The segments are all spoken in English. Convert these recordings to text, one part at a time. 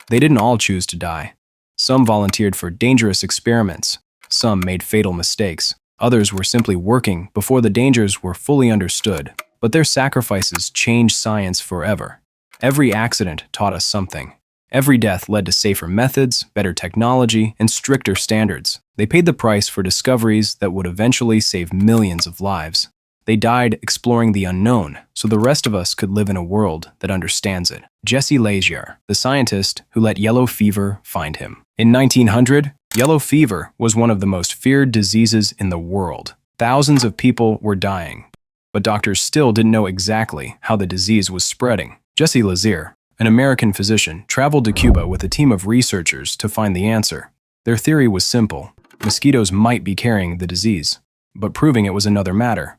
They didn't all choose to die. Some volunteered for dangerous experiments. Some made fatal mistakes. Others were simply working before the dangers were fully understood. But their sacrifices changed science forever. Every accident taught us something. Every death led to safer methods, better technology, and stricter standards. They paid the price for discoveries that would eventually save millions of lives. They died exploring the unknown, so the rest of us could live in a world that understands it. Jesse Lazear, the scientist who let yellow fever find him. In 1900, yellow fever was one of the most feared diseases in the world. Thousands of people were dying, but doctors still didn't know exactly how the disease was spreading. Jesse Lazear, an American physician, traveled to Cuba with a team of researchers to find the answer. Their theory was simple. Mosquitoes might be carrying the disease, but proving it was another matter.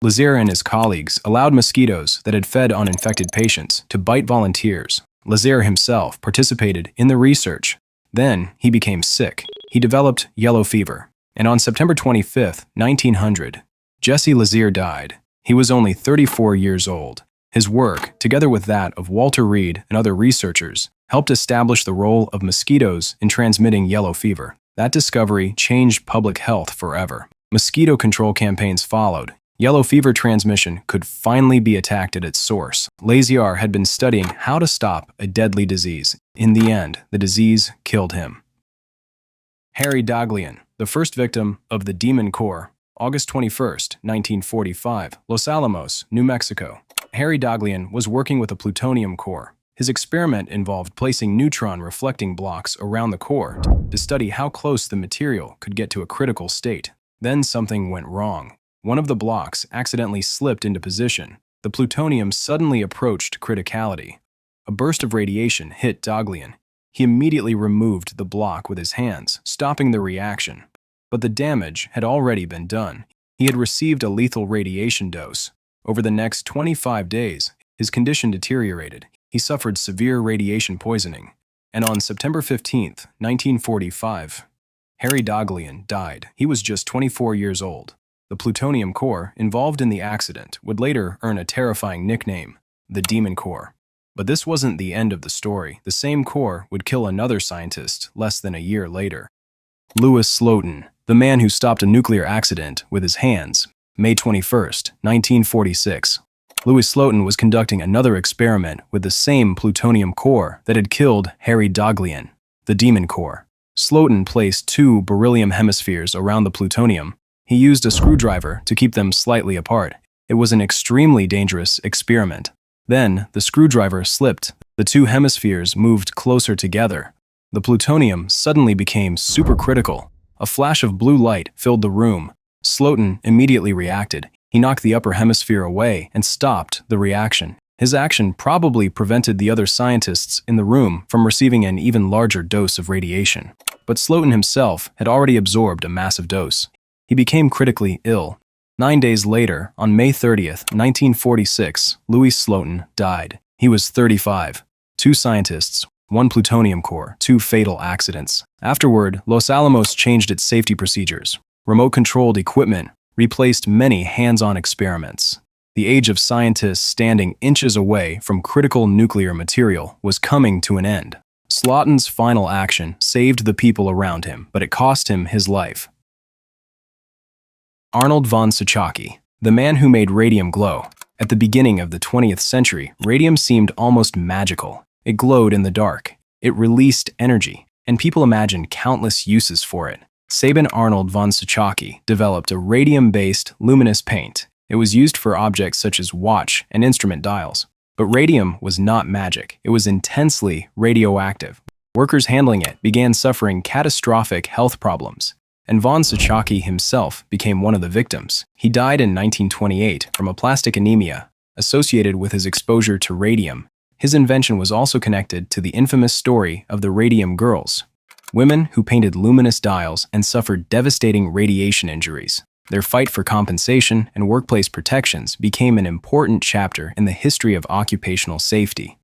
Lazear and his colleagues allowed mosquitoes that had fed on infected patients to bite volunteers. Lazear himself participated in the research. Then he became sick. He developed yellow fever. And on September 25, 1900, Jesse Lazear died. He was only 34 years old. His work, together with that of Walter Reed and other researchers, helped establish the role of mosquitoes in transmitting yellow fever. That discovery changed public health forever. Mosquito control campaigns followed. Yellow fever transmission could finally be attacked at its source. Lazear had been studying how to stop a deadly disease. In the end, the disease killed him. Harry Daghlian, the first victim of the Demon Core, August 21, 1945, Los Alamos, New Mexico. Harry Daghlian was working with a plutonium core. His experiment involved placing neutron-reflecting blocks around the core to study how close the material could get to a critical state. Then something went wrong. One of the blocks accidentally slipped into position. The plutonium suddenly approached criticality. A burst of radiation hit Daghlian. He immediately removed the block with his hands, stopping the reaction. But the damage had already been done. He had received a lethal radiation dose. Over the next 25 days, his condition deteriorated. He suffered severe radiation poisoning. And on September 15, 1945, Harry Daghlian died. He was just 24 years old. The plutonium core involved in the accident would later earn a terrifying nickname, the Demon Core. But this wasn't the end of the story. The same core would kill another scientist less than a year later. Louis Slotin, the man who stopped a nuclear accident with his hands. May 21, 1946. Louis Slotin was conducting another experiment with the same plutonium core that had killed Harry Daghlian, the Demon Core. Slotin placed two beryllium hemispheres around the plutonium. He used a screwdriver to keep them slightly apart. It was an extremely dangerous experiment. Then, the screwdriver slipped. The two hemispheres moved closer together. The plutonium suddenly became supercritical. A flash of blue light filled the room. Slotin immediately reacted. He knocked the upper hemisphere away and stopped the reaction. His action probably prevented the other scientists in the room from receiving an even larger dose of radiation. But Slotin himself had already absorbed a massive dose. He became critically ill. 9 days later, on May 30, 1946, Louis Slotin died. He was 35. Two scientists, one plutonium core, two fatal accidents. Afterward, Los Alamos changed its safety procedures. Remote-controlled equipment replaced many hands-on experiments. The age of scientists standing inches away from critical nuclear material was coming to an end. Slotin's final action saved the people around him, but it cost him his life. Arnold von Saucony, the man who made radium glow. At the beginning of the 20th century, radium seemed almost magical. It glowed in the dark. It released energy, and people imagined countless uses for it. Sabin Arnold von Saucony developed a radium-based luminous paint. It was used for objects such as watch and instrument dials. But radium was not magic. It was intensely radioactive. Workers handling it began suffering catastrophic health problems, and von Saucony himself became one of the victims. He died in 1928 from aplastic anemia associated with his exposure to radium. His invention was also connected to the infamous story of the Radium Girls, women who painted luminous dials and suffered devastating radiation injuries. Their fight for compensation and workplace protections became an important chapter in the history of occupational safety.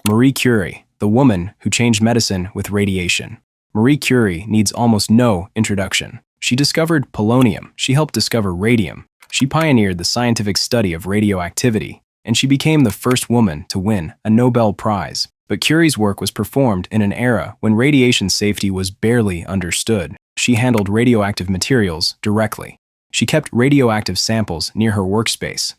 Marie Curie, the woman who changed medicine with radiation. Marie Curie needs almost no introduction. She discovered polonium. She helped discover radium. She pioneered the scientific study of radioactivity, and she became the first woman to win a Nobel Prize. But Curie's work was performed in an era when radiation safety was barely understood. She handled radioactive materials directly. She kept radioactive samples near her workspace.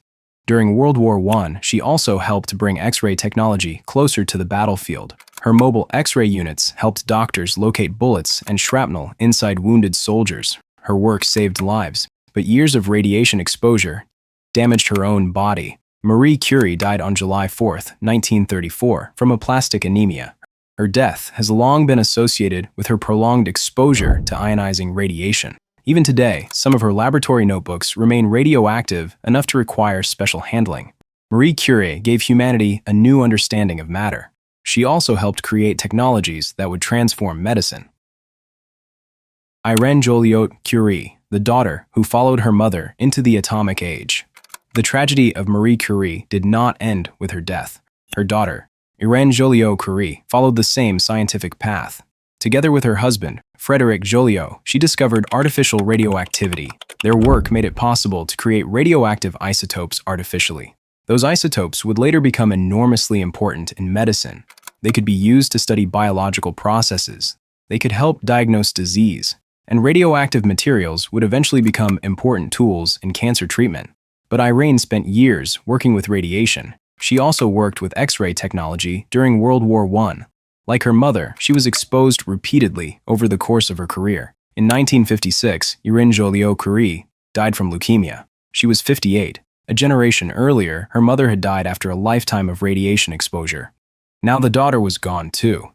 During World War I, she also helped bring X-ray technology closer to the battlefield. Her mobile X-ray units helped doctors locate bullets and shrapnel inside wounded soldiers. Her work saved lives, but years of radiation exposure damaged her own body. Marie Curie died on July 4, 1934, from aplastic anemia. Her death has long been associated with her prolonged exposure to ionizing radiation. Even today, some of her laboratory notebooks remain radioactive enough to require special handling. Marie Curie gave humanity a new understanding of matter. She also helped create technologies that would transform medicine. Irène Joliot-Curie, the daughter who followed her mother into the atomic age. The tragedy of Marie Curie did not end with her death. Her daughter, Irène Joliot-Curie, followed the same scientific path. Together with her husband, Frédéric Joliot, she discovered artificial radioactivity. Their work made it possible to create radioactive isotopes artificially. Those isotopes would later become enormously important in medicine. They could be used to study biological processes. They could help diagnose disease. And radioactive materials would eventually become important tools in cancer treatment. But Irène spent years working with radiation. She also worked with X-ray technology during World War I. Like her mother, she was exposed repeatedly over the course of her career. In 1956, Irène Joliot-Curie died from leukemia. She was 58. A generation earlier, her mother had died after a lifetime of radiation exposure. Now the daughter was gone too.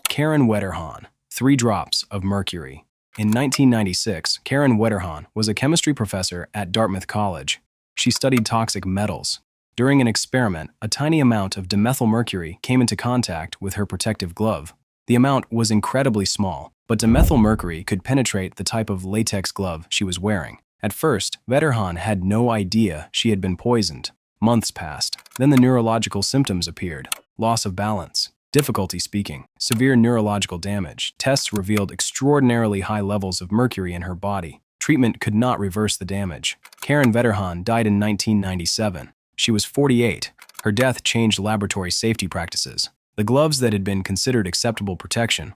Karen Wetterhahn, 3 drops of mercury. In 1996, Karen Wetterhahn was a chemistry professor at Dartmouth College. She studied toxic metals. During an experiment, a tiny amount of dimethylmercury came into contact with her protective glove. The amount was incredibly small, but dimethylmercury could penetrate the type of latex glove she was wearing. At first, Wetterhahn had no idea she had been poisoned. Months passed. Then the neurological symptoms appeared: loss of balance, difficulty speaking, severe neurological damage. Tests revealed extraordinarily high levels of mercury in her body. Treatment could not reverse the damage. Karen Wetterhahn died in 1997. She was 48. Her death changed laboratory safety practices. The gloves that had been considered acceptable protection.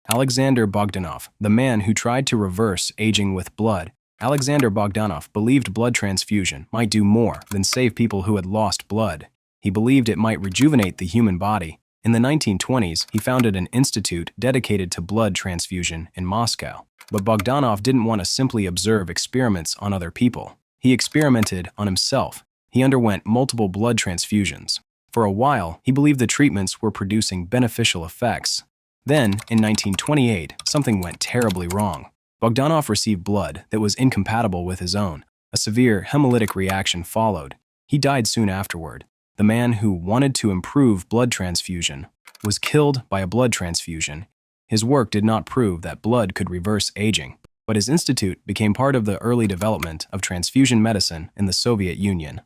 Alexander Bogdanov, the man who tried to reverse aging with blood. Alexander Bogdanov believed blood transfusion might do more than save people who had lost blood. He believed it might rejuvenate the human body. In the 1920s, he founded an institute dedicated to blood transfusion in Moscow. But Bogdanov didn't want to simply observe experiments on other people. He experimented on himself. He underwent multiple blood transfusions. For a while, he believed the treatments were producing beneficial effects. Then, in 1928, something went terribly wrong. Bogdanov received blood that was incompatible with his own. A severe hemolytic reaction followed. He died soon afterward. The man who wanted to improve blood transfusion was killed by a blood transfusion. His work did not prove that blood could reverse aging, but his institute became part of the early development of transfusion medicine in the Soviet Union.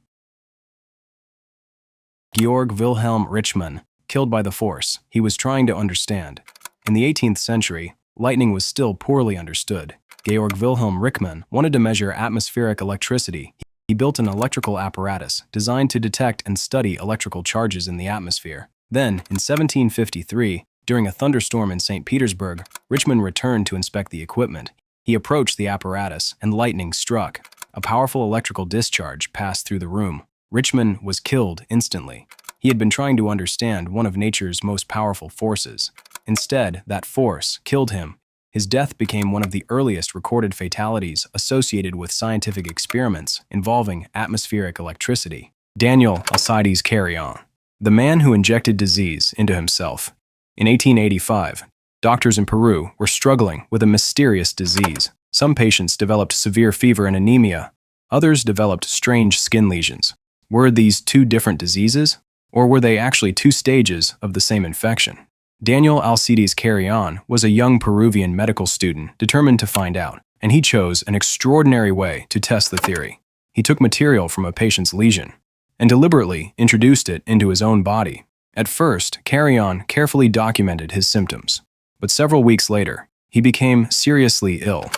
Georg Wilhelm Richmann, killed by the force he was trying to understand. In the 18th century, lightning was still poorly understood. Georg Wilhelm Richmann wanted to measure atmospheric electricity. He built an electrical apparatus designed to detect and study electrical charges in the atmosphere. Then, in 1753, during a thunderstorm in St. Petersburg, Richmann returned to inspect the equipment. He approached the apparatus, and lightning struck. A powerful electrical discharge passed through the room. Richmann was killed instantly. He had been trying to understand one of nature's most powerful forces. Instead, that force killed him. His death became one of the earliest recorded fatalities associated with scientific experiments involving atmospheric electricity. Daniel Alcides Carrion, the man who injected disease into himself. In 1885, doctors in Peru were struggling with a mysterious disease. Some patients developed severe fever and anemia. Others developed strange skin lesions. Were these 2 different diseases? Or were they actually 2 stages of the same infection? Daniel Alcides Carrion was a young Peruvian medical student determined to find out, and he chose an extraordinary way to test the theory. He took material from a patient's lesion and deliberately introduced it into his own body. At first, Carrion carefully documented his symptoms, but several weeks later, he became seriously ill.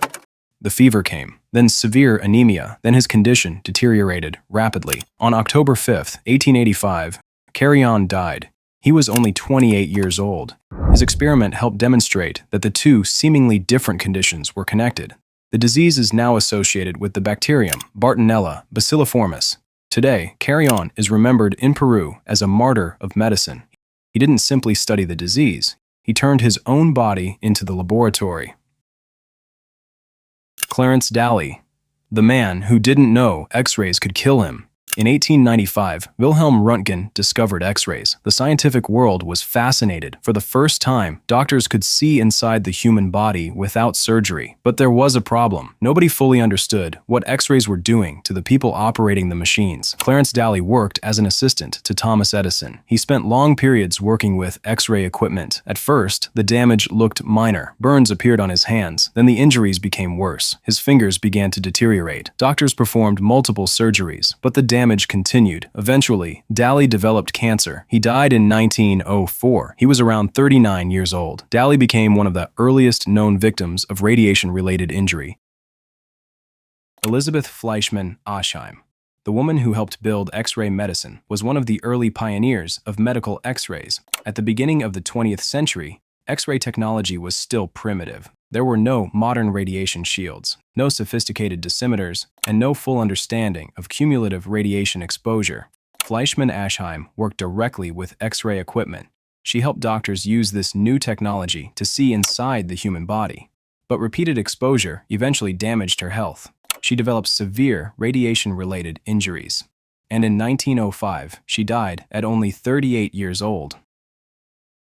The fever came, then severe anemia, then his condition deteriorated rapidly. On October 5, 1885, Carrion died. He was only 28 years old. His experiment helped demonstrate that the two seemingly different conditions were connected. The disease is now associated with the bacterium Bartonella bacilliformis. Today, Carrion is remembered in Peru as a martyr of medicine. He didn't simply study the disease, he turned his own body into the laboratory. Clarence Daly, the man who didn't know X-rays could kill him. In 1895, Wilhelm Röntgen discovered X-rays. The scientific world was fascinated. For the first time, doctors could see inside the human body without surgery. But there was a problem. Nobody fully understood what X-rays were doing to the people operating the machines. Clarence Daly worked as an assistant to Thomas Edison. He spent long periods working with X-ray equipment. At first, the damage looked minor. Burns appeared on his hands. Then the injuries became worse. His fingers began to deteriorate. Doctors performed multiple surgeries, but the damage continued. Eventually, Daly developed cancer. He died in 1904. He was around 39 years old. Daly became one of the earliest known victims of radiation-related injury. Elizabeth Fleischmann Aschheim, the woman who helped build X-ray medicine, was one of the early pioneers of medical X-rays. At the beginning of the 20th century, X-ray technology was still primitive. There were no modern radiation shields, no sophisticated dosimeters, and no full understanding of cumulative radiation exposure. Fleischmann Aschheim worked directly with X-ray equipment. She helped doctors use this new technology to see inside the human body. But repeated exposure eventually damaged her health. She developed severe radiation-related injuries. And in 1905, she died at only 38 years old.